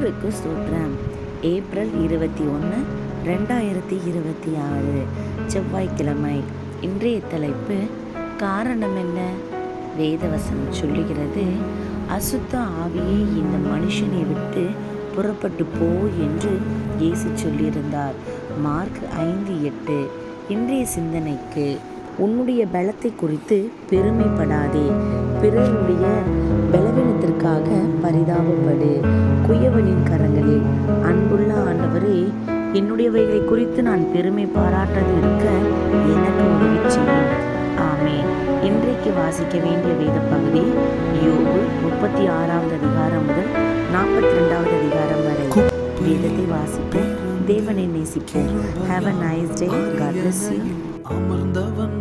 கர்த்தருக்கு ஸ்தோத்திரம். ஏப்ரல் 21, 2026 செவ்வாய்க்கிழமை. இன்றைய தலைப்பு காரணம் என்ன? வேதவசனம் சொல்லுகிறது, அசுத்த ஆவியே இந்த மனுஷனை விட்டு புறப்பட்டு போ என்று இயேசு சொல்லியிருந்தார். மார்க் 5:8. இன்றைய சிந்தனைக்கு, உன்னுடைய பலத்தை குறித்து பெருமைப்படாதே, பிறருடைய பலவீனத்திற்காக பரிதாபப்படு. குயவனின் கரங்களில். அன்புள்ள ஆண்டவரே, என்னுடையவைகளை குறித்து நான் பெருமை பாராட்டது இருக்க எனக்கு உதவி செய்யும். ஆமென். இன்றைக்கு வாசிக்க வேண்டிய வேத பகுதி யோபு 36வது அதிகாரம் முதல் 42வது அதிகாரம் வரை. வேதத்தை வாசிப்போம், தேவனை நேசிப்போம். Have a nice day. God bless you. அமர்ந்தவன்